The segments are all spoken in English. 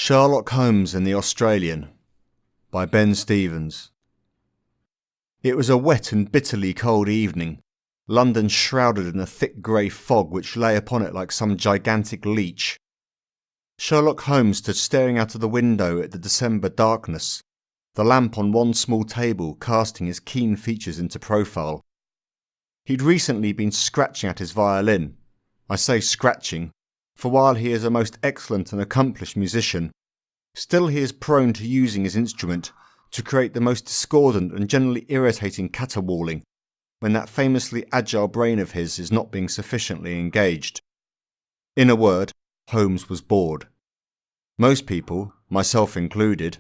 Sherlock Holmes and the Australian by Ben Stevens. It was a wet and bitterly cold evening, London shrouded in a thick grey fog which lay upon it like some gigantic leech. Sherlock Holmes stood staring out of the window at the December darkness, the lamp on one small table casting his keen features into profile. He'd recently been scratching at his violin. I say scratching, for while he is a most excellent and accomplished musician, still he is prone to using his instrument to create the most discordant and generally irritating caterwauling when that famously agile brain of his is not being sufficiently engaged. In a word, Holmes was bored. Most people, myself included,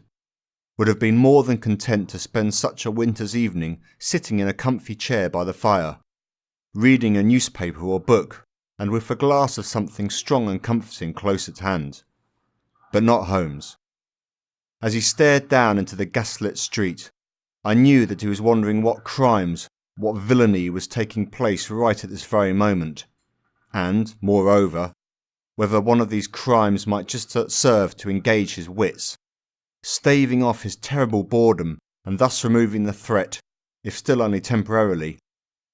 would have been more than content to spend such a winter's evening sitting in a comfy chair by the fire, reading a newspaper or book, and with a glass of something strong and comforting close at hand. But not Holmes. As he stared down into the gaslit street, I knew that he was wondering what crimes, what villainy was taking place right at this very moment, and, moreover, whether one of these crimes might just serve to engage his wits, staving off his terrible boredom and thus removing the threat, if still only temporarily,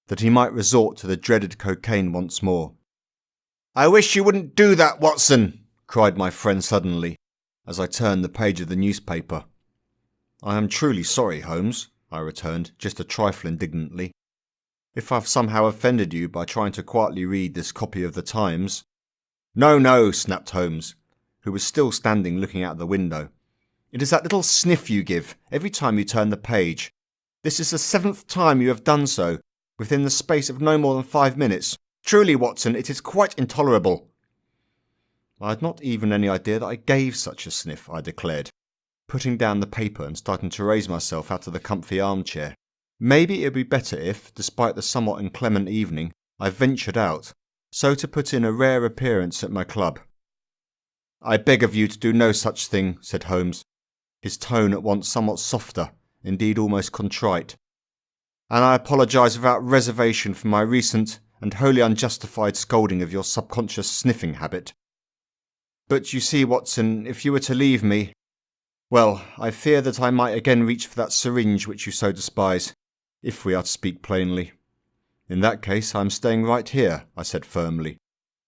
that he might resort to the dreaded cocaine once more. "I wish you wouldn't do that, Watson!" cried my friend suddenly, as I turned the page of the newspaper. "I am truly sorry, Holmes," I returned, just a trifle indignantly, "if I've somehow offended you by trying to quietly read this copy of the Times." No, snapped Holmes, who was still standing looking out the window. "It is that little sniff you give every time you turn the page. This is the 7th time you have done so, within the space of no more than 5 minutes. Truly, Watson, it is quite intolerable." "I had not even any idea that I gave such a sniff," I declared, putting down the paper and starting to raise myself out of the comfy armchair. Maybe it would be better if, despite the somewhat inclement evening, I ventured out, so to put in a rare appearance at my club. "I beg of you to do no such thing," said Holmes, his tone at once somewhat softer, indeed almost contrite. "And I apologise without reservation for my recent and wholly unjustified scolding of your subconscious sniffing habit. But you see, Watson, if you were to leave me, well, I fear that I might again reach for that syringe which you so despise, if we are to speak plainly." "In that case, I am staying right here," I said firmly,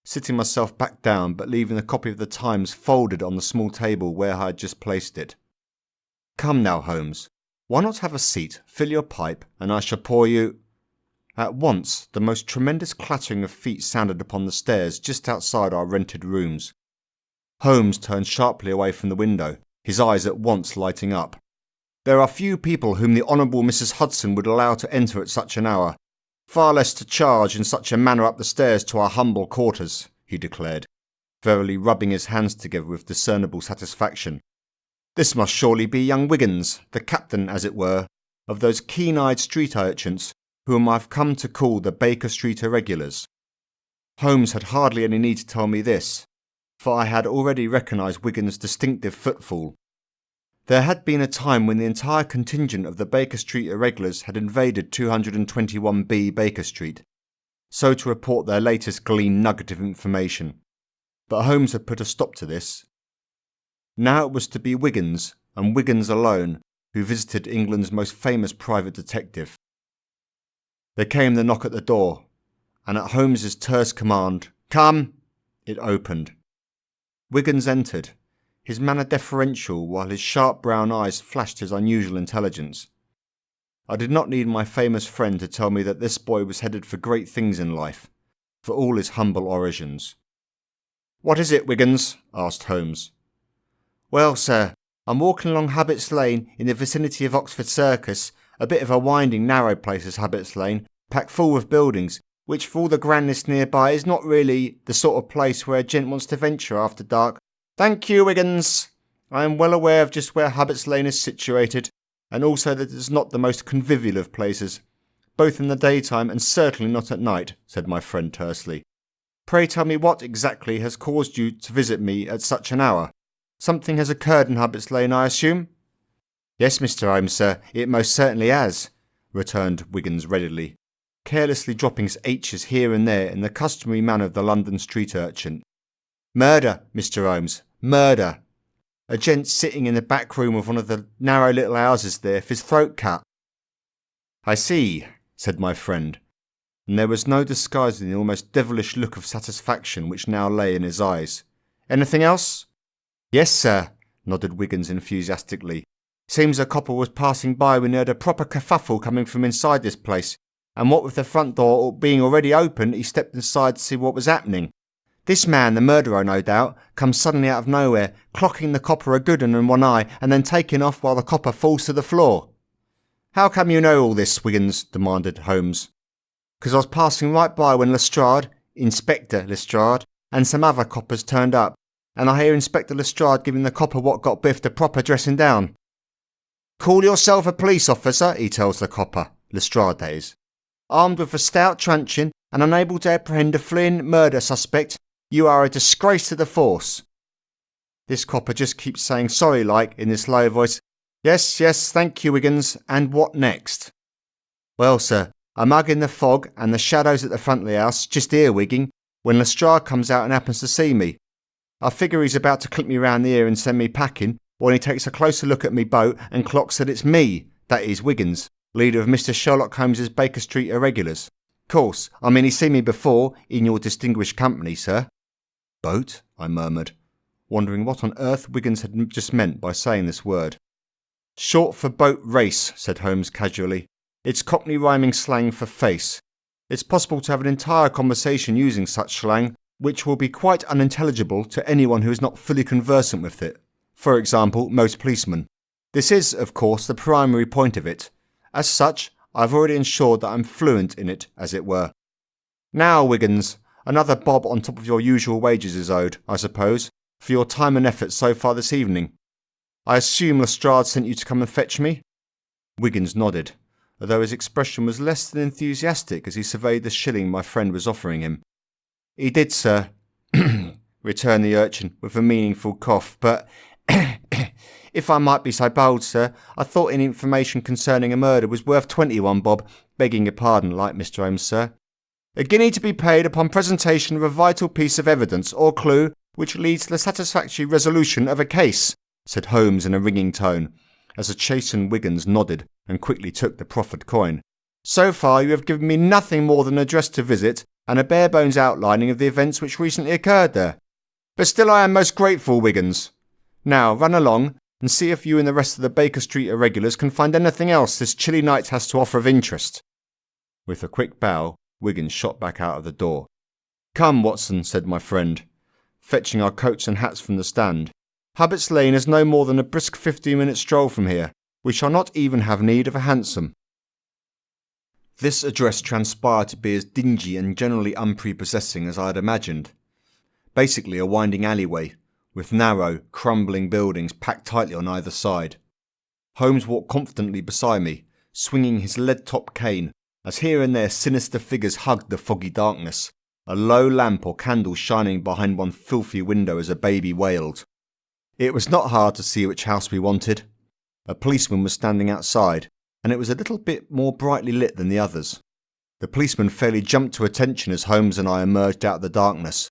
sitting myself back down but leaving the copy of the Times folded on the small table where I had just placed it. "Come now, Holmes, why not have a seat, fill your pipe, and I shall pour you—" At once, the most tremendous clattering of feet sounded upon the stairs just outside our rented rooms. Holmes turned sharply away from the window, his eyes at once lighting up. "There are few people whom the Honourable Mrs. Hudson would allow to enter at such an hour, far less to charge in such a manner up the stairs to our humble quarters," he declared, verily rubbing his hands together with discernible satisfaction. "This must surely be young Wiggins, the captain, as it were, of those keen-eyed street urchins whom I've come to call the Baker Street Irregulars." Holmes had hardly any need to tell me this, for I had already recognised Wiggins' distinctive footfall. There had been a time when the entire contingent of the Baker Street Irregulars had invaded 221B Baker Street, so to report their latest gleaned nugget of information. But Holmes had put a stop to this. Now it was to be Wiggins, and Wiggins alone, who visited England's most famous private detective. There came the knock at the door, and at Holmes's terse command, "Come!" it opened. Wiggins entered, his manner deferential while his sharp brown eyes flashed his unusual intelligence. I did not need my famous friend to tell me that this boy was headed for great things in life, for all his humble origins. "What is it, Wiggins?" asked Holmes. "Well, sir, I'm walking along Habit's Lane in the vicinity of Oxford Circus, a bit of a winding, narrow place is Habit's Lane, packed full with buildings, which for all the grandness nearby is not really the sort of place where a gent wants to venture after dark." "Thank you, Wiggins. I am well aware of just where Habit's Lane is situated, and also that it is not the most convivial of places, both in the daytime and certainly not at night," said my friend tersely. "Pray tell me what exactly has caused you to visit me at such an hour. Something has occurred in Habit's Lane, I assume?" "Yes, Mr. Holmes, sir, it most certainly has," returned Wiggins readily, carelessly dropping his H's here and there in the customary manner of the London street urchin. "Murder, Mr. Holmes, murder." A gent sitting in the back room of one of the narrow little houses there, with his throat cut." "I see," said my friend, and there was no disguising the almost devilish look of satisfaction which now lay in his eyes. "Anything else?" "Yes, sir," nodded Wiggins enthusiastically. "Seems a copper was passing by when he heard a proper kerfuffle coming from inside this place, and what with the front door being already open, he stepped inside to see what was happening. This man, the murderer no doubt, comes suddenly out of nowhere, clocking the copper a good 'un in one eye, and then taking off while the copper falls to the floor." "How come you know all this, Wiggins?" demanded Holmes. "'Cause I was passing right by when Lestrade, Inspector Lestrade, and some other coppers turned up, and I hear Inspector Lestrade giving the copper what got biffed a proper dressing down. 'Call yourself a police officer,' he tells the copper, Lestrade that is. 'Armed with a stout truncheon and unable to apprehend a fleeing murder suspect, you are a disgrace to the force.' This copper just keeps saying sorry like in this low voice, 'Yes, thank you, Wiggins, and what next?' Well, sir, I'm hugging the fog and the shadows at the front of the house, just earwigging, when Lestrade comes out and happens to see me. I figure he's about to clip me round the ear and send me packing, when he takes a closer look at me boat and clocks that it's me, that is Wiggins, leader of Mr. Sherlock Holmes's Baker Street irregulars. Course, he's seen me before, in your distinguished company, sir." "Boat?" I murmured, wondering what on earth Wiggins had just meant by saying this word. "Short for boat race," said Holmes casually. "It's Cockney rhyming slang for face. It's possible to have an entire conversation using such slang, which will be quite unintelligible to anyone who is not fully conversant with it. For example, most policemen. This is, of course, the primary point of it. As such, I've already ensured that I'm fluent in it, as it were. Now, Wiggins, another bob on top of your usual wages is owed, I suppose, for your time and effort so far this evening. I assume Lestrade sent you to come and fetch me?" Wiggins nodded, although his expression was less than enthusiastic as he surveyed the shilling my friend was offering him. "He did, sir," returned the urchin with a meaningful cough, "but if I might be so bold, sir, I thought any information concerning a murder was worth 21 bob, begging your pardon, like Mr. Holmes, sir. A guinea to be paid upon presentation of a vital piece of evidence or clue which leads to the satisfactory resolution of a case," said Holmes in a ringing tone, as the chastened Wiggins nodded and quickly took the proffered coin. "So far you have given me nothing more than an address to visit and a bare-bones outlining of the events which recently occurred there. But still I am most grateful, Wiggins. Now run along and see if you and the rest of the Baker Street irregulars can find anything else this chilly night has to offer of interest." With a quick bow, Wiggins shot back out of the door. "Come, Watson," said my friend, fetching our coats and hats from the stand. "Hubbart's Lane is no more than a brisk 15-minute stroll from here. We shall not even have need of a hansom." This address transpired to be as dingy and generally unprepossessing as I had imagined. Basically a winding alleyway, with narrow, crumbling buildings packed tightly on either side. Holmes walked confidently beside me, swinging his lead-topped cane, as here and there sinister figures hugged the foggy darkness, a low lamp or candle shining behind one filthy window as a baby wailed. It was not hard to see which house we wanted. A policeman was standing outside, and it was a little bit more brightly lit than the others. The policeman fairly jumped to attention as Holmes and I emerged out of the darkness,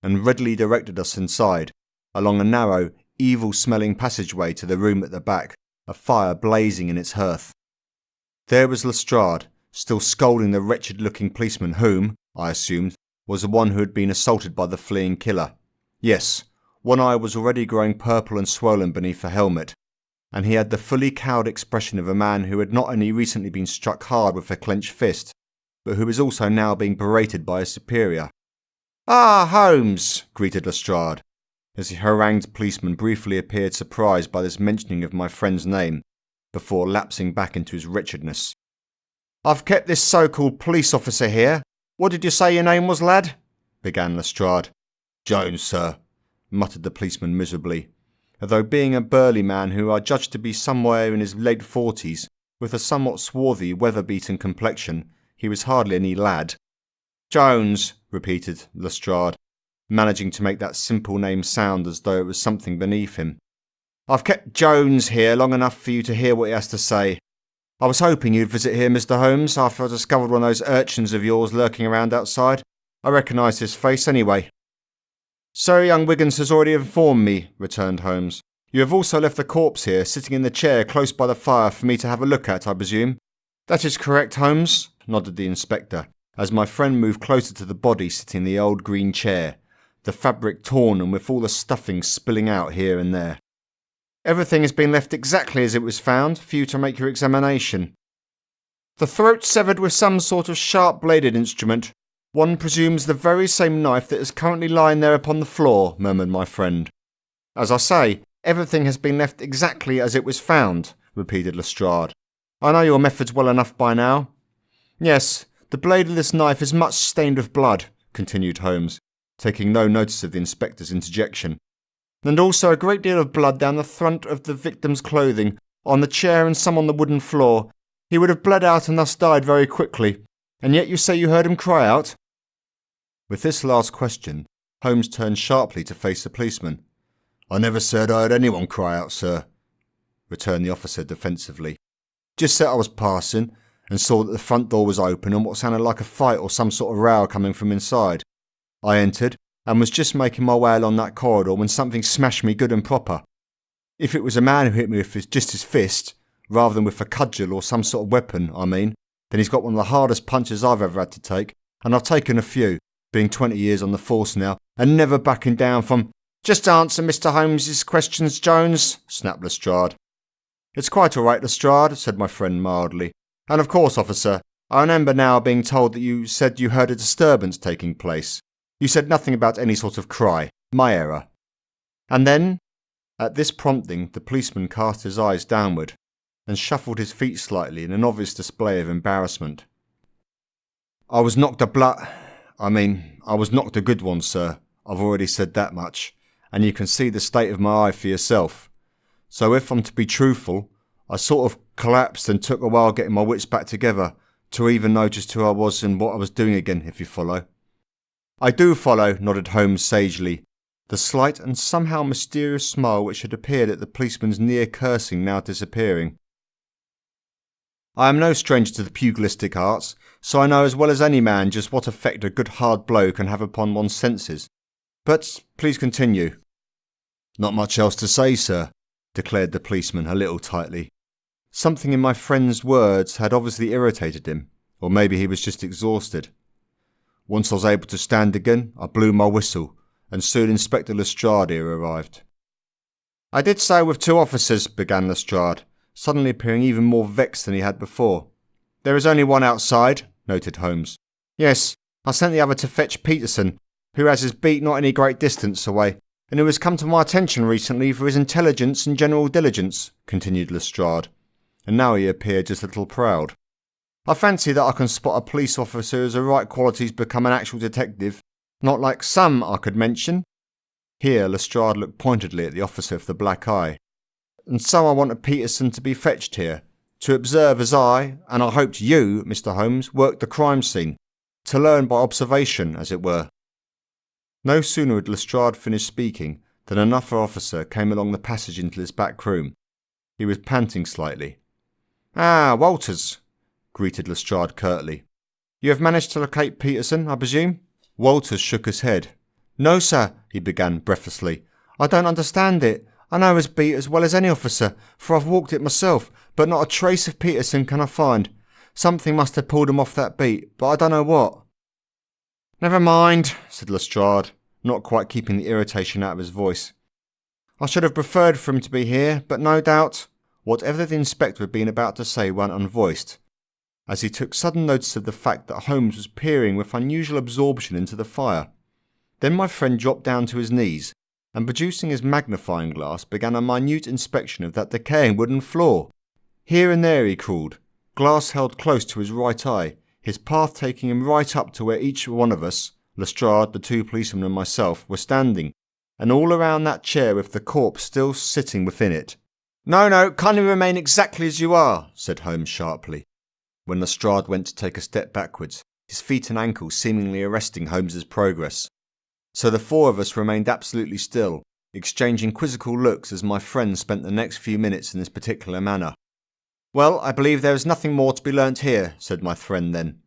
and readily directed us inside, along a narrow, evil-smelling passageway to the room at the back, a fire blazing in its hearth. There was Lestrade, still scolding the wretched-looking policeman whom, I assumed, was the one who had been assaulted by the fleeing killer. Yes, one eye was already growing purple and swollen beneath the helmet, and he had the fully cowed expression of a man who had not only recently been struck hard with a clenched fist, but who was also now being berated by his superior. "Ah, Holmes," greeted Lestrade, as the harangued policeman briefly appeared surprised by this mentioning of my friend's name, before lapsing back into his wretchedness. "I've kept this so-called police officer here. What did you say your name was, lad?" began Lestrade. "Jones, sir," muttered the policeman miserably, although being a burly man who I judged to be somewhere in his late 40s, with a somewhat swarthy, weather-beaten complexion, he was hardly any lad. "Jones," repeated Lestrade, managing to make that simple name sound as though it was something beneath him. "I've kept Jones here long enough for you to hear what he has to say. I was hoping you'd visit here, Mr. Holmes, after I discovered one of those urchins of yours lurking around outside. I recognised his face anyway." "So young Wiggins has already informed me," returned Holmes. You have also left the corpse here, sitting in the chair close by the fire for me to have a look at, I presume?" "That is correct, Holmes," nodded the inspector, as my friend moved closer to the body sitting in the old green chair, the fabric torn and with all the stuffing spilling out here and there. "Everything has been left exactly as it was found, for you to make your examination. The throat severed with some sort of sharp-bladed instrument. One presumes the very same knife that is currently lying there upon the floor," murmured my friend. "As I say, everything has been left exactly as it was found," repeated Lestrade. "I know your methods well enough by now." "Yes, the blade of this knife is much stained with blood," continued Holmes, taking no notice of the inspector's interjection. "And also a great deal of blood down the front of the victim's clothing, on the chair and some on the wooden floor. He would have bled out and thus died very quickly. And yet you say you heard him cry out?" With this last question, Holmes turned sharply to face the policeman. "I never said I heard anyone cry out, sir," returned the officer defensively. "Just said I was passing and saw that the front door was open and what sounded like a fight or some sort of row coming from inside. I entered and was just making my way along that corridor when something smashed me good and proper. If it was a man who hit me with just his fist, rather than with a cudgel or some sort of weapon, then he's got one of the hardest punches I've ever had to take, and I've taken a few, being 20 years on the force now, and never backing down from—" "Just answer Mr. Holmes's questions, Jones," snapped Lestrade. "It's quite all right, Lestrade," said my friend mildly. "And of course, officer, I remember now being told that you said you heard a disturbance taking place. You said nothing about any sort of cry. My error." "And then?" At this prompting, the policeman cast his eyes downward and shuffled his feet slightly in an obvious display of embarrassment. "I was knocked I was knocked a good one, sir. I've already said that much, and you can see the state of my eye for yourself. So if I'm to be truthful, I sort of collapsed and took a while getting my wits back together to even notice who I was and what I was doing again, if you follow." "I do follow," nodded Holmes sagely, the slight and somehow mysterious smile which had appeared at the policeman's near cursing now disappearing. "I am no stranger to the pugilistic arts, so I know as well as any man just what effect a good hard blow can have upon one's senses. But please continue." "Not much else to say, sir," declared the policeman a little tightly. Something in my friend's words had obviously irritated him, or maybe he was just exhausted. "Once I was able to stand again, I blew my whistle, and soon Inspector Lestrade here arrived." "I did so with 2 officers," began Lestrade, suddenly appearing even more vexed than he had before. "There is only one outside," noted Holmes. "Yes, I sent the other to fetch Peterson, who has his beat not any great distance away, and who has come to my attention recently for his intelligence and general diligence," continued Lestrade, and now he appeared just a little proud. "I fancy that I can spot a police officer who has the right qualities to become an actual detective, not like some I could mention." Here Lestrade looked pointedly at the officer with the black eye. "And so I wanted Peterson to be fetched here, to observe as I, and I hoped you, Mr. Holmes, worked the crime scene, to learn by observation, as it were." No sooner had Lestrade finished speaking than another officer came along the passage into this back room. He was panting slightly. "Ah, Walters," greeted Lestrade curtly. "You have managed to locate Peterson, I presume?" Walters shook his head. "No, sir," he began breathlessly. "I don't understand it. I know his beat as well as any officer, for I've walked it myself, but not a trace of Peterson can I find. Something must have pulled him off that beat, but I don't know what." "Never mind," said Lestrade, not quite keeping the irritation out of his voice. "I should have preferred for him to be here, but no doubt—" Whatever the inspector had been about to say went unvoiced, as he took sudden notice of the fact that Holmes was peering with unusual absorption into the fire. Then my friend dropped down to his knees, and producing his magnifying glass began a minute inspection of that decaying wooden floor. Here and there he crawled, glass held close to his right eye, his path taking him right up to where each one of us, Lestrade, the 2 policemen and myself, were standing, and all around that chair with the corpse still sitting within it. No, kindly remain exactly as you are," said Holmes sharply, when Lestrade went to take a step backwards, his feet and ankles seemingly arresting Holmes's progress. So the 4 of us remained absolutely still, exchanging quizzical looks as my friend spent the next few minutes in this particular manner. "Well, I believe there is nothing more to be learnt here," said my friend then.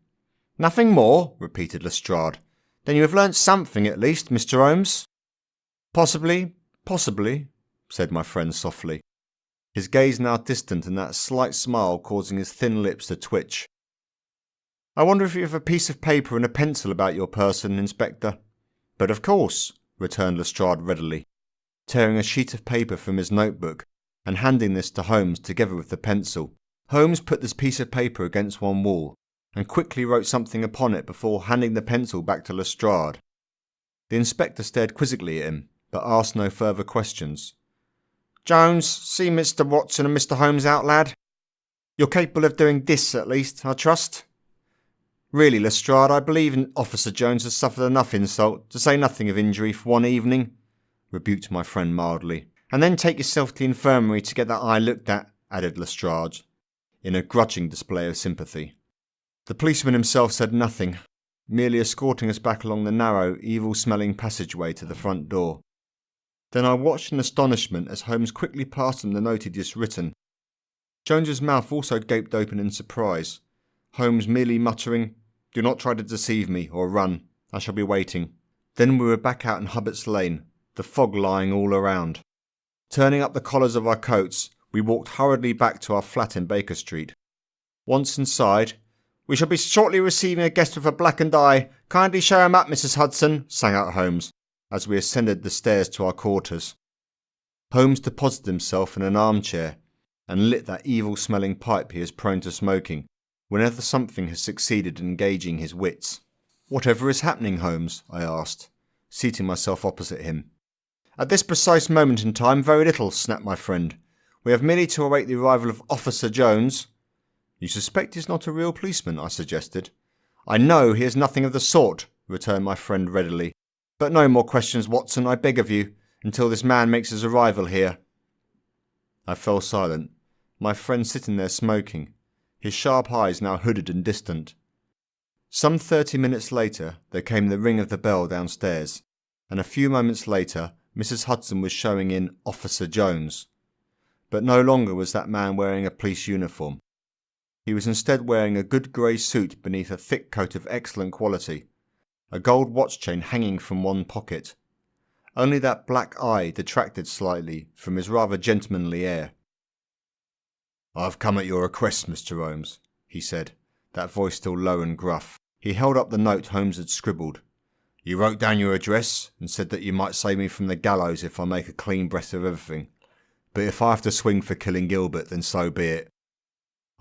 "Nothing more?" repeated Lestrade. "Then you have learnt something at least, Mr. Holmes?" Possibly. said my friend softly, his gaze now distant and that slight smile causing his thin lips to twitch. I wonder if you have a piece of paper and a pencil about your person, Inspector. But of course, returned Lestrade readily, tearing a sheet of paper from his notebook and handing this to Holmes together with the pencil. Holmes put this piece of paper against one wall and quickly wrote something upon it before handing the pencil back to Lestrade. The inspector stared quizzically at him, but asked no further questions. Jones, see Mr. Watson and Mr. Holmes out, lad. You're capable of doing this, at least, I trust. Really, Lestrade, I believe Officer Jones has suffered enough insult, to say nothing of injury, for one evening, rebuked my friend mildly. And then take yourself to the infirmary to get that eye looked at, added Lestrade, in a grudging display of sympathy. The policeman himself said nothing, merely escorting us back along the narrow, evil-smelling passageway to the front door. Then I watched in astonishment as Holmes quickly passed him the note he'd just written. Jones's mouth also gaped open in surprise, Holmes merely muttering, Do not try to deceive me, or run. I shall be waiting. Then we were back out in Hubbart's Lane, the fog lying all around. Turning up the collars of our coats, we walked hurriedly back to our flat in Baker Street. Once inside, We shall be shortly receiving a guest with a blackened eye. Kindly show him up, Mrs. Hudson, sang out Holmes, as we ascended the stairs to our quarters. Holmes deposited himself in an armchair and lit that evil-smelling pipe he is prone to smoking whenever something has succeeded in engaging his wits. Whatever is happening, Holmes? I asked, seating myself opposite him. At this precise moment in time, very little, snapped my friend. We have merely to await the arrival of Officer Jones. You suspect he's not a real policeman, I suggested. I know he is nothing of the sort, returned my friend readily. But no more questions, Watson, I beg of you, until this man makes his arrival here. I fell silent, my friend sitting there smoking, his sharp eyes now hooded and distant. Some 30 minutes later there came the ring of the bell downstairs, and a few moments later Mrs. Hudson was showing in Officer Jones. But no longer was that man wearing a police uniform. He was instead wearing a good grey suit beneath a thick coat of excellent quality, a gold watch chain hanging from one pocket. Only that black eye detracted slightly from his rather gentlemanly air. "I've come at your request, Mr. Holmes," he said, that voice still low and gruff. He held up the note Holmes had scribbled. "You wrote down your address and said that you might save me from the gallows if I make a clean breast of everything. But if I have to swing for killing Gilbert, then so be it.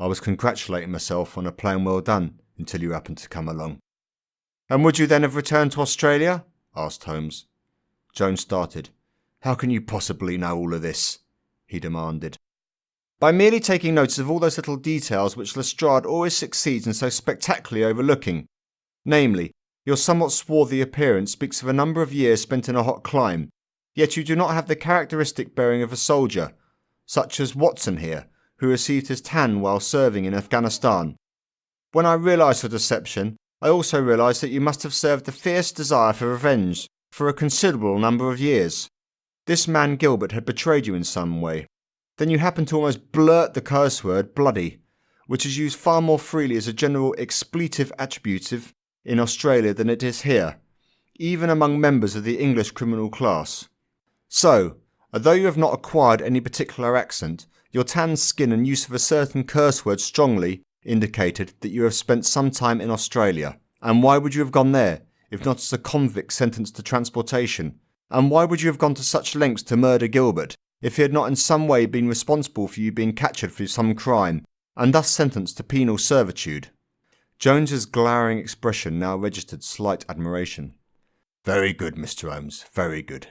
I was congratulating myself on a plan well done until you happened to come along." "And would you then have returned to Australia?" asked Holmes. Jones started. "How can you possibly know all of this?" he demanded. "By merely taking notice of all those little details which Lestrade always succeeds in so spectacularly overlooking. Namely, your somewhat swarthy appearance speaks of a number of years spent in a hot clime, yet you do not have the characteristic bearing of a soldier, such as Watson here, who received his tan while serving in Afghanistan. When I realised your deception, I also realised that you must have served a fierce desire for revenge for a considerable number of years. This man Gilbert had betrayed you in some way. Then you happened to almost blurt the curse word bloody, which is used far more freely as a general expletive attributive in Australia than it is here, even among members of the English criminal class. So, although you have not acquired any particular accent, your tanned skin and use of a certain curse word strongly indicated that you have spent some time in Australia. And why would you have gone there, if not as a convict sentenced to transportation? And why would you have gone to such lengths to murder Gilbert, if he had not in some way been responsible for you being captured for some crime, and thus sentenced to penal servitude?" Jones's glowering expression now registered slight admiration. "Very good, Mr. Holmes, very good.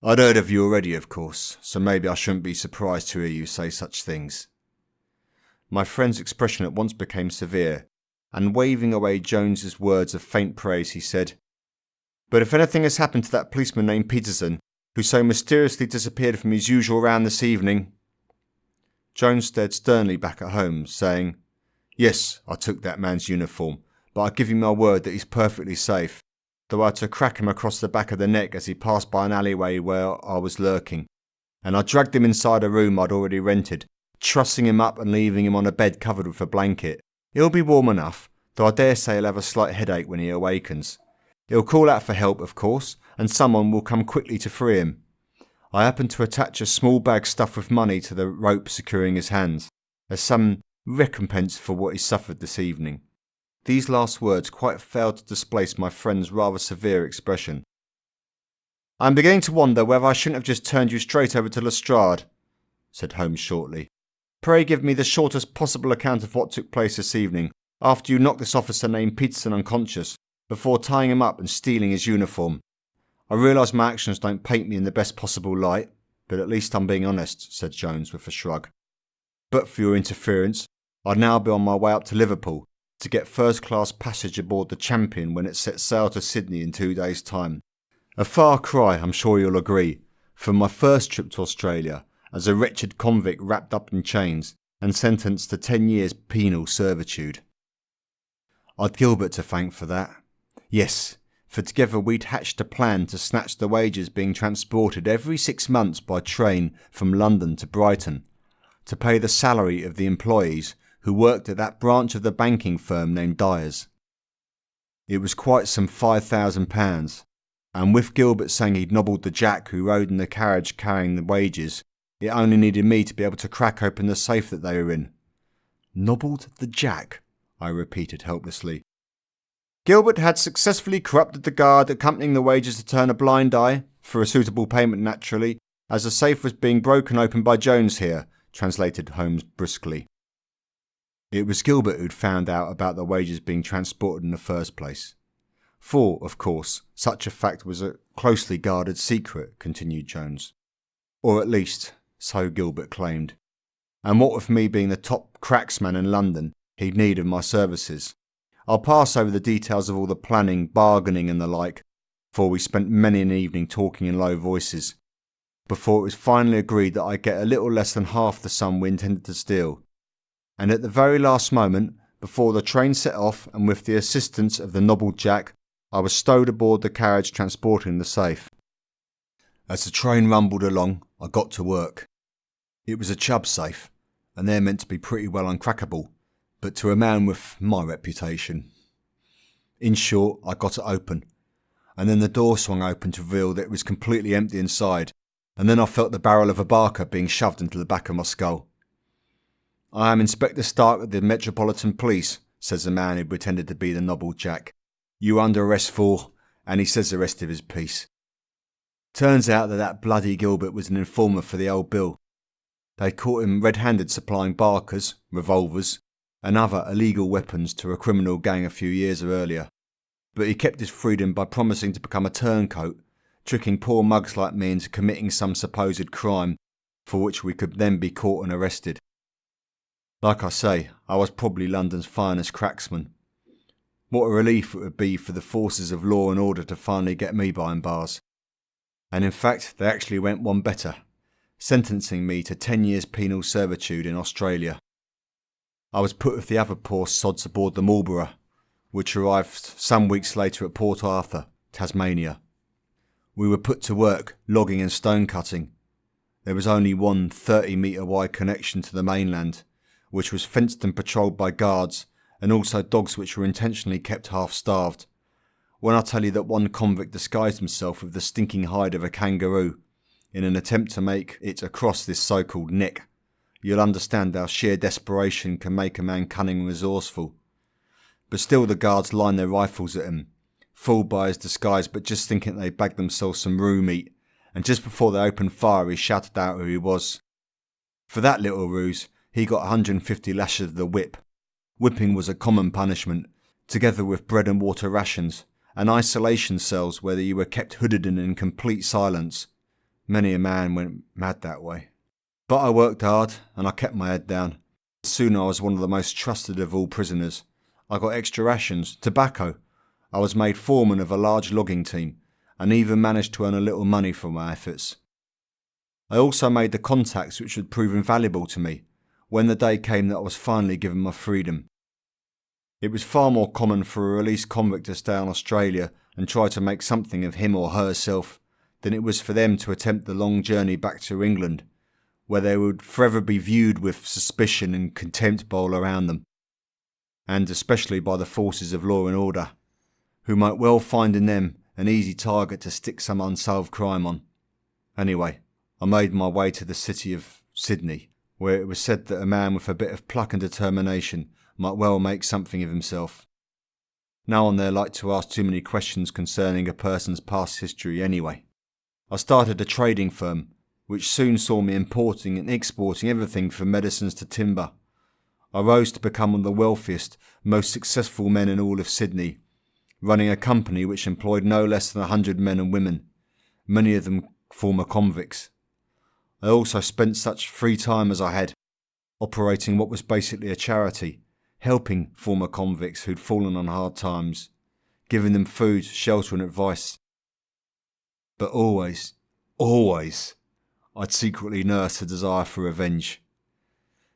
I'd heard of you already, of course, so maybe I shouldn't be surprised to hear you say such things." My friend's expression at once became severe, and waving away Jones's words of faint praise, he said, "But if anything has happened to that policeman named Peterson, who so mysteriously disappeared from his usual round this evening?" Jones stared sternly back at Holmes, saying, "Yes, I took that man's uniform, but I give you my word that he's perfectly safe, though I had to crack him across the back of the neck as he passed by an alleyway where I was lurking, and I dragged him inside a room I'd already rented, trussing him up and leaving him on a bed covered with a blanket. He'll be warm enough, though I dare say he'll have a slight headache when he awakens. He'll call out for help, of course, and someone will come quickly to free him. I happened to attach a small bag stuffed with money to the rope securing his hands, as some recompense for what he suffered this evening. These last words quite failed to displace my friend's rather severe expression. "I am beginning to wonder whether I shouldn't have just turned you straight over to Lestrade," said Holmes shortly. "Pray give me the shortest possible account of what took place this evening, after you knocked this officer named Peterson unconscious, before tying him up and stealing his uniform. I realise my actions don't paint me in the best possible light, but at least I'm being honest," said Jones with a shrug. "But for your interference, I'd now be on my way up to Liverpool to get first-class passage aboard the Champion when it sets sail to Sydney in 2 days' time. A far cry, I'm sure you'll agree, from my first trip to Australia as a wretched convict wrapped up in chains and sentenced to 10 years penal servitude. I'd Gilbert to thank for that. Yes, for together we'd hatched a plan to snatch the wages being transported every 6 months by train from London to Brighton, to pay the salary of the employees who worked at that branch of the banking firm named Dyer's. It was quite some £5,000, and with Gilbert saying he'd nobbled the jack who rode in the carriage carrying the wages, it only needed me to be able to crack open the safe that they were in. "Nobbled the jack," I repeated helplessly. "Gilbert had successfully corrupted the guard accompanying the wages to turn a blind eye, for a suitable payment naturally, as the safe was being broken open by Jones here," translated Holmes briskly. It was Gilbert who'd found out about the wages being transported in the first place. "For, of course, such a fact was a closely guarded secret," continued Jones. "Or at least, so Gilbert claimed. And what with me being the top cracksman in London, he'd need of my services. I'll pass over the details of all the planning, bargaining and the like, for we spent many an evening talking in low voices, before it was finally agreed that I get a little less than half the sum we intended to steal. And at the very last moment, before the train set off and with the assistance of the nobbled jack, I was stowed aboard the carriage transporting the safe. As the train rumbled along, I got to work. It was a Chubb safe, and they're meant to be pretty well uncrackable, but to a man with my reputation. In short, I got it open, and then the door swung open to reveal that it was completely empty inside, and then I felt the barrel of a Barker being shoved into the back of my skull. "I am Inspector Stark of the Metropolitan Police," says the man who pretended to be the nobbled jack. "You under arrest for," and he says the rest of his piece. Turns out that bloody Gilbert was an informer for the old Bill. They caught him red-handed supplying Barkers, revolvers, and other illegal weapons to a criminal gang a few years earlier. But he kept his freedom by promising to become a turncoat, tricking poor mugs like me into committing some supposed crime, for which we could then be caught and arrested. Like I say, I was probably London's finest cracksman. What a relief it would be for the forces of law and order to finally get me behind bars. And in fact, they actually went one better, sentencing me to 10 years penal servitude in Australia. I was put with the other poor sods aboard the Marlborough, which arrived some weeks later at Port Arthur, Tasmania. We were put to work logging and stone cutting. There was only one 30-metre wide connection to the mainland, which was fenced and patrolled by guards, and also dogs which were intentionally kept half-starved. When I tell you that one convict disguised himself with the stinking hide of a kangaroo, in an attempt to make it across this so-called neck, you'll understand how sheer desperation can make a man cunning and resourceful. But still the guards lined their rifles at him, fooled by his disguise but just thinking they bagged themselves some roo meat, and just before they opened fire he shouted out who he was. For that little ruse, he got 150 lashes of the whip. Whipping was a common punishment, together with bread and water rations, and isolation cells where you were kept hooded and in complete silence. Many a man went mad that way. But I worked hard, and I kept my head down. Soon I was one of the most trusted of all prisoners. I got extra rations, tobacco. I was made foreman of a large logging team, and even managed to earn a little money for my efforts. I also made the contacts which would prove invaluable to me, when the day came that I was finally given my freedom. It was far more common for a released convict to stay in Australia and try to make something of him or herself than it was for them to attempt the long journey back to England, where they would forever be viewed with suspicion and contempt by all around them, and especially by the forces of law and order, who might well find in them an easy target to stick some unsolved crime on. Anyway, I made my way to the city of Sydney, where it was said that a man with a bit of pluck and determination might well make something of himself. No one there liked to ask too many questions concerning a person's past history anyway. I started a trading firm, which soon saw me importing and exporting everything from medicines to timber. I rose to become one of the wealthiest, most successful men in all of Sydney, running a company which employed no less than 100 men and women, many of them former convicts. I also spent such free time as I had, operating what was basically a charity, helping former convicts who'd fallen on hard times, giving them food, shelter and advice. But always, I'd secretly nursed a desire for revenge.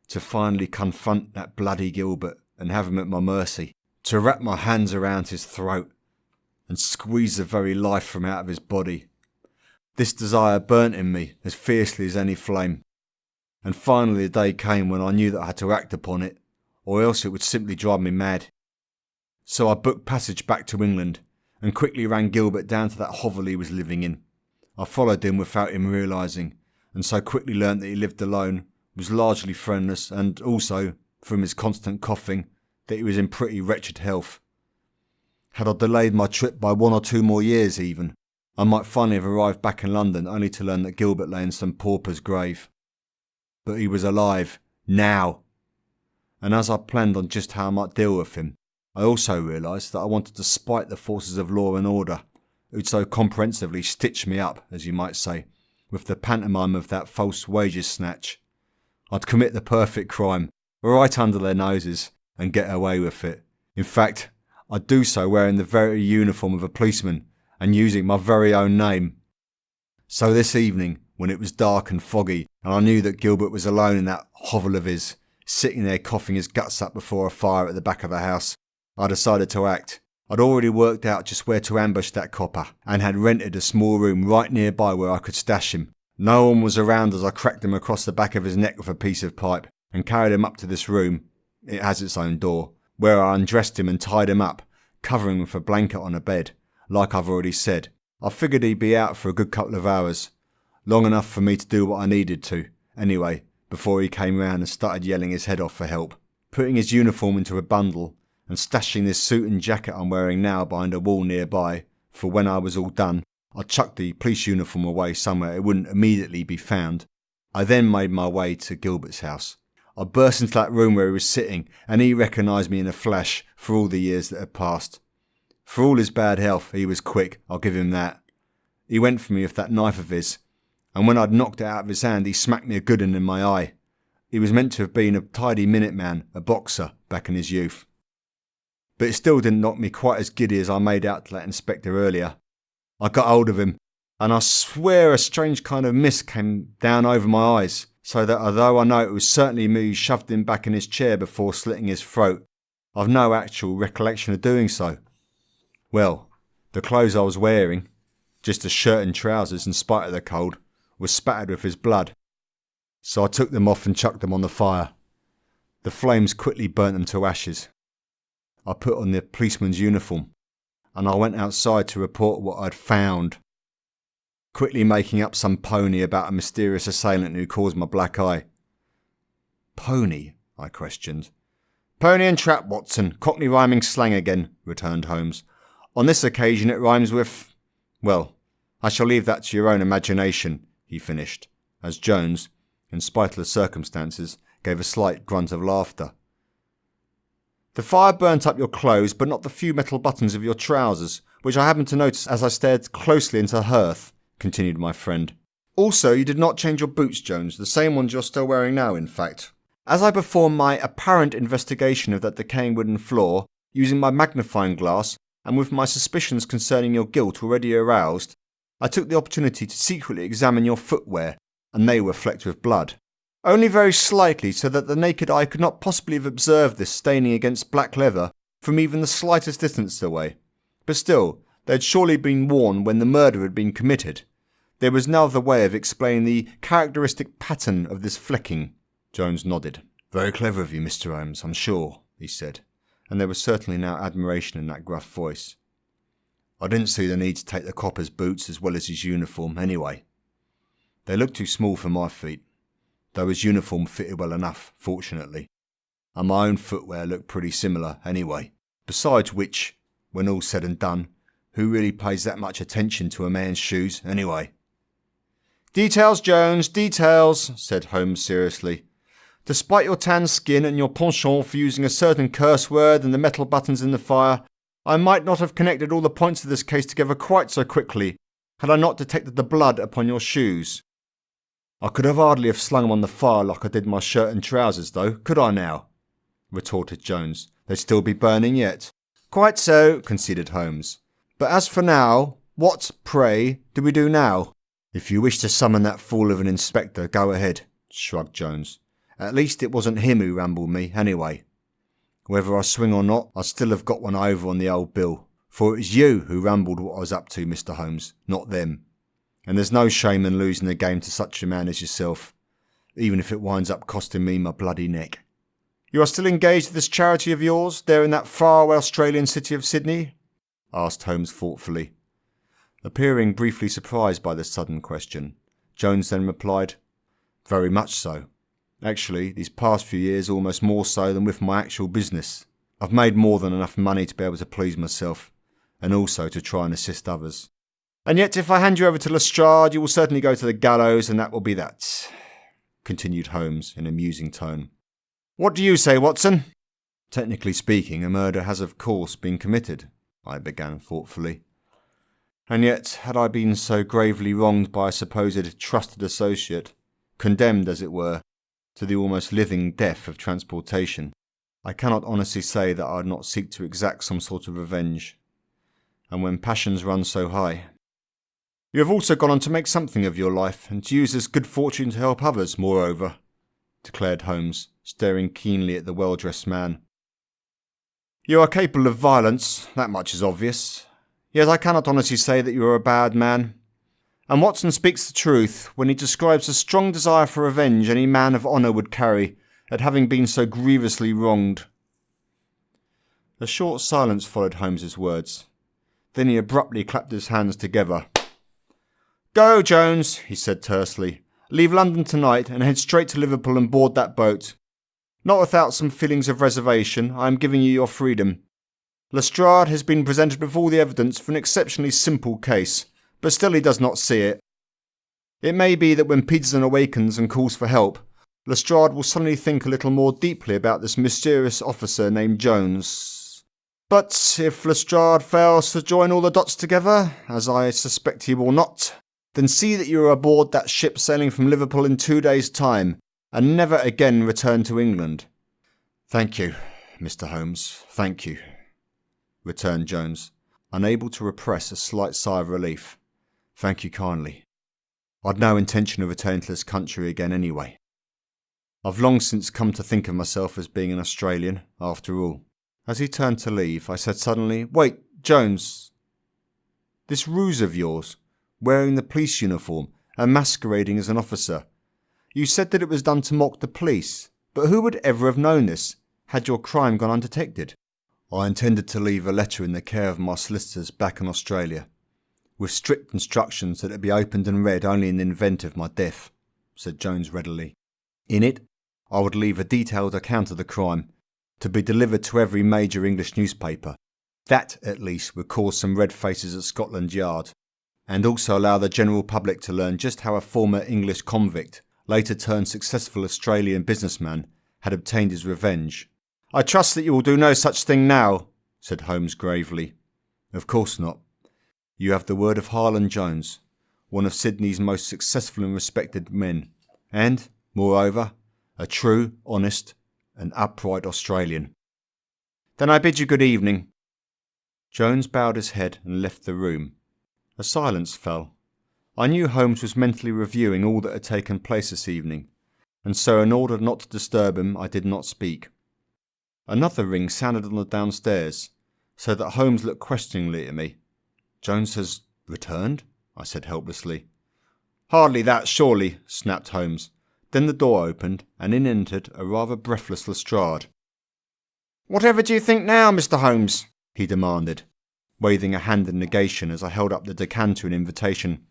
To finally confront that bloody Gilbert and have him at my mercy. To wrap my hands around his throat and squeeze the very life from out of his body. This desire burnt in me as fiercely as any flame. And finally the day came when I knew that I had to act upon it, or else it would simply drive me mad. So I booked passage back to England and quickly ran Gilbert down to that hovel he was living in. I followed him without him realising, and so quickly learnt that he lived alone, was largely friendless, and also, from his constant coughing, that he was in pretty wretched health. Had I delayed my trip by 1 or 2 more years even, I might finally have arrived back in London only to learn that Gilbert lay in some pauper's grave. But he was alive, now. And as I planned on just how I might deal with him, I also realised that I wanted to spite the forces of law and order, who'd so comprehensively stitched me up, as you might say, with the pantomime of that false wages snatch. I'd commit the perfect crime, right under their noses, and get away with it. In fact, I'd do so wearing the very uniform of a policeman and using my very own name. So this evening, when it was dark and foggy, and I knew that Gilbert was alone in that hovel of his, sitting there coughing his guts up before a fire at the back of the house, I decided to act. I'd already worked out just where to ambush that copper, and had rented a small room right nearby where I could stash him. No one was around as I cracked him across the back of his neck with a piece of pipe, and carried him up to this room, it has its own door, where I undressed him and tied him up, covering him with a blanket on a bed, like I've already said. I figured he'd be out for a good couple of hours, long enough for me to do what I needed to, anyway, before he came round and started yelling his head off for help. Putting his uniform into a bundle, and stashing this suit and jacket I'm wearing now behind a wall nearby, for when I was all done, I chucked the police uniform away somewhere it wouldn't immediately be found. I then made my way to Gilbert's house. I burst into that room where he was sitting, and he recognised me in a flash for all the years that had passed. For all his bad health, he was quick, I'll give him that. He went for me with that knife of his, and when I'd knocked it out of his hand, he smacked me a good one in my eye. He was meant to have been a tidy minute man, a boxer, back in his youth. But it still didn't knock me quite as giddy as I made out to that inspector earlier. I got hold of him, and I swear a strange kind of mist came down over my eyes, so that although I know it was certainly me who shoved him back in his chair before slitting his throat, I've no actual recollection of doing so. Well, the clothes I was wearing, just a shirt and trousers in spite of the cold, were spattered with his blood. So I took them off and chucked them on the fire. The flames quickly burnt them to ashes. I put on the policeman's uniform, and I went outside to report what I'd found, quickly making up some pony about a mysterious assailant who caused my black eye. Pony? I questioned. Pony and trap, Watson. Cockney rhyming slang again, returned Holmes. On this occasion it rhymes with... Well, I shall leave that to your own imagination, he finished, as Jones, in spite of the circumstances, gave a slight grunt of laughter. The fire burnt up your clothes, but not the few metal buttons of your trousers, which I happened to notice as I stared closely into the hearth, continued my friend. Also, you did not change your boots, Jones, the same ones you're still wearing now, in fact. As I performed my apparent investigation of that decaying wooden floor, using my magnifying glass, and with my suspicions concerning your guilt already aroused, I took the opportunity to secretly examine your footwear, and they were flecked with blood. Only very slightly, so that the naked eye could not possibly have observed this staining against black leather from even the slightest distance away. But still, they had surely been worn when the murder had been committed. There was no other way of explaining the characteristic pattern of this flecking. Jones nodded. Very clever of you, Mr. Holmes, I'm sure, he said, and there was certainly now admiration in that gruff voice. I didn't see the need to take the copper's boots as well as his uniform, anyway. They looked too small for my feet, though his uniform fitted well enough, fortunately, and my own footwear looked pretty similar anyway. Besides which, when all's said and done, who really pays that much attention to a man's shoes anyway? "Details, Jones, details," said Holmes seriously. "Despite your tan skin and your penchant for using a certain curse word and the metal buttons in the fire, I might not have connected all the points of this case together quite so quickly had I not detected the blood upon your shoes." "I could hardly have slung 'em on the fire like I did my shirt and trousers, though, could I now?" retorted Jones. "They'd still be burning yet." "Quite so," conceded Holmes. "But as for now, what, pray, do we do now?" "If you wish to summon that fool of an inspector, go ahead," shrugged Jones. "At least it wasn't him who rambled me, anyway. Whether I swing or not, I still have got one over on the old bill, for it was you who rambled what I was up to, Mr. Holmes, not them. And there's no shame in losing the game to such a man as yourself, even if it winds up costing me my bloody neck." "You are still engaged with this charity of yours, there in that faraway Australian city of Sydney?" asked Holmes thoughtfully. Appearing briefly surprised by this sudden question, Jones then replied, "Very much so. Actually, these past few years almost more so than with my actual business. I've made more than enough money to be able to please myself, and also to try and assist others." "And yet if I hand you over to Lestrade, you will certainly go to the gallows, and that will be that," continued Holmes in a musing tone. "What do you say, Watson?" "Technically speaking, a murder has of course been committed," I began thoughtfully. "And yet, had I been so gravely wronged by a supposed trusted associate, condemned, as it were, to the almost living death of transportation, I cannot honestly say that I would not seek to exact some sort of revenge. And when passions run so high—" "You have also gone on to make something of your life, and to use this good fortune to help others, moreover," declared Holmes, staring keenly at the well-dressed man. "You are capable of violence, that much is obvious. Yet I cannot honestly say that you are a bad man. And Watson speaks the truth when he describes the strong desire for revenge any man of honour would carry at having been so grievously wronged." A short silence followed Holmes's words. Then he abruptly clapped his hands together. "Go, Jones," he said tersely. "Leave London tonight and head straight to Liverpool and board that boat. Not without some feelings of reservation, I am giving you your freedom. Lestrade has been presented with all the evidence for an exceptionally simple case, but still he does not see it. It may be that when Peterson awakens and calls for help, Lestrade will suddenly think a little more deeply about this mysterious officer named Jones. But if Lestrade fails to join all the dots together, as I suspect he will not, then see that you are aboard that ship sailing from Liverpool in 2 days' time, and never again return to England." "Thank you, Mr. Holmes, thank you," returned Jones, unable to repress a slight sigh of relief. "Thank you kindly. I'd no intention of returning to this country again anyway. I've long since come to think of myself as being an Australian, after all." As he turned to leave, I said suddenly, "Wait, Jones. This ruse of yours, wearing the police uniform and masquerading as an officer. You said that it was done to mock the police, but who would ever have known this, had your crime gone undetected?" "I intended to leave a letter in the care of my solicitors back in Australia, with strict instructions that it be opened and read only in the event of my death," said Jones readily. "In it, I would leave a detailed account of the crime, to be delivered to every major English newspaper. That, at least, would cause some red faces at Scotland Yard, and also allow the general public to learn just how a former English convict, later turned successful Australian businessman, had obtained his revenge." "I trust that you will do no such thing now," said Holmes gravely. "Of course not. You have the word of Harlan Jones, one of Sydney's most successful and respected men, and, moreover, a true, honest, and upright Australian." "Then I bid you good evening." Jones bowed his head and left the room. A silence fell. I knew Holmes was mentally reviewing all that had taken place this evening, and so in order not to disturb him, I did not speak. Another ring sounded on the downstairs, so that Holmes looked questioningly at me. "Jones has returned?" I said helplessly. "Hardly that, surely," snapped Holmes. Then the door opened, and in entered a rather breathless Lestrade. "Whatever do you think now, Mr. Holmes?" he demanded, waving a hand in negation as I held up the decanter in invitation.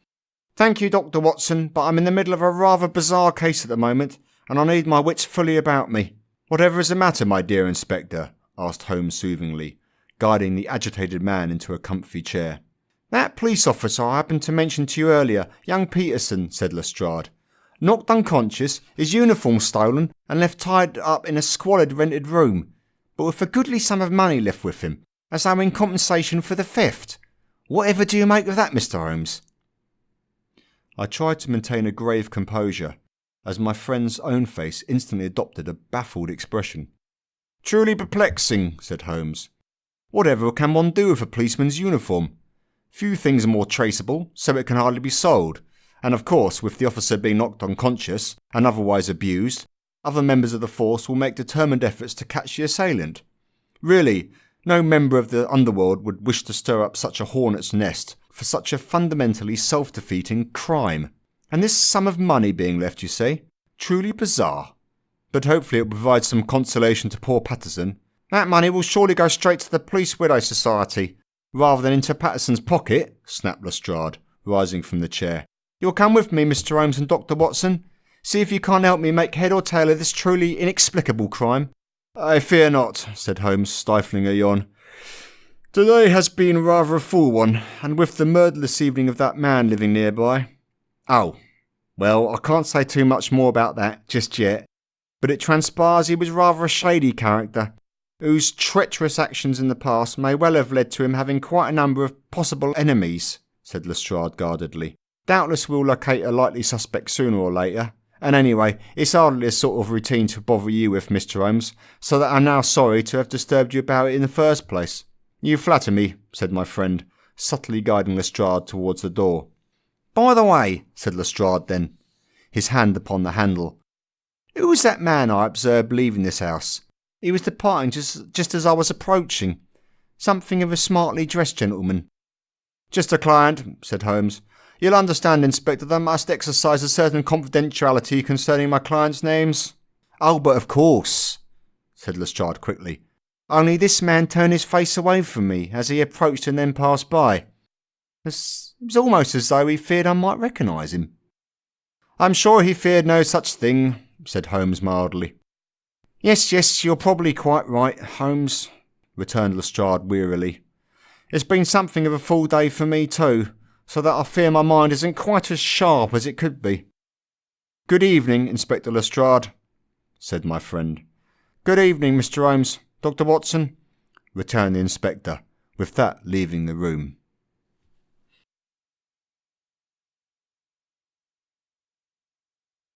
Thank you, Dr. Watson, but I'm in the middle of a rather bizarre case at the moment, and I need my wits fully about me. Whatever is the matter, my dear Inspector? Asked Holmes soothingly, guiding the agitated man into a comfy chair. That police officer I happened to mention to you earlier, young Peterson, said Lestrade. Knocked unconscious, his uniform stolen, and left tied up in a squalid rented room, but with a goodly sum of money left with him, as though in compensation for the theft. Whatever do you make of that, Mr. Holmes? I tried to maintain a grave composure, as my friend's own face instantly adopted a baffled expression. Truly perplexing, said Holmes. Whatever can one do with a policeman's uniform? Few things are more traceable, so it can hardly be sold, and of course, with the officer being knocked unconscious and otherwise abused, other members of the force will make determined efforts to catch the assailant. Really, no member of the underworld would wish to stir up such a hornet's nest for such a fundamentally self-defeating crime. And this sum of money being left, you say? Truly bizarre. But hopefully it will provide some consolation to poor Patterson. That money will surely go straight to the Police Widow Society, rather than into Patterson's pocket, snapped Lestrade, rising from the chair. You'll come with me, Mr. Holmes and Dr. Watson. See if you can't help me make head or tail of this truly inexplicable crime. I fear not, said Holmes, stifling a yawn. Today has been rather a full one, and with the murderless evening of that man living nearby. Oh, well, I can't say too much more about that just yet, but it transpires he was rather a shady character, whose treacherous actions in the past may well have led to him having quite a number of possible enemies, said Lestrade guardedly. Doubtless we'll locate a likely suspect sooner or later, and anyway, it's hardly a sort of routine to bother you with, Mr. Holmes, so that I'm now sorry to have disturbed you about it in the first place. You flatter me, said my friend, subtly guiding Lestrade towards the door. By the way, said Lestrade then, his hand upon the handle, who was that man I observed leaving this house? He was departing just as I was approaching. Something of a smartly dressed gentleman. Just a client, said Holmes. You'll understand, Inspector, that I must exercise a certain confidentiality concerning my clients' names. Oh, but of course, said Lestrade quickly. Only this man turned his face away from me as he approached and then passed by. It was almost as though he feared I might recognise him. I'm sure he feared no such thing, said Holmes mildly. Yes, you're probably quite right, Holmes, returned Lestrade wearily. It's been something of a full day for me too, so that I fear my mind isn't quite as sharp as it could be. Good evening, Inspector Lestrade, said my friend. Good evening, Mr. Holmes. Dr. Watson, returned the inspector, with that leaving the room.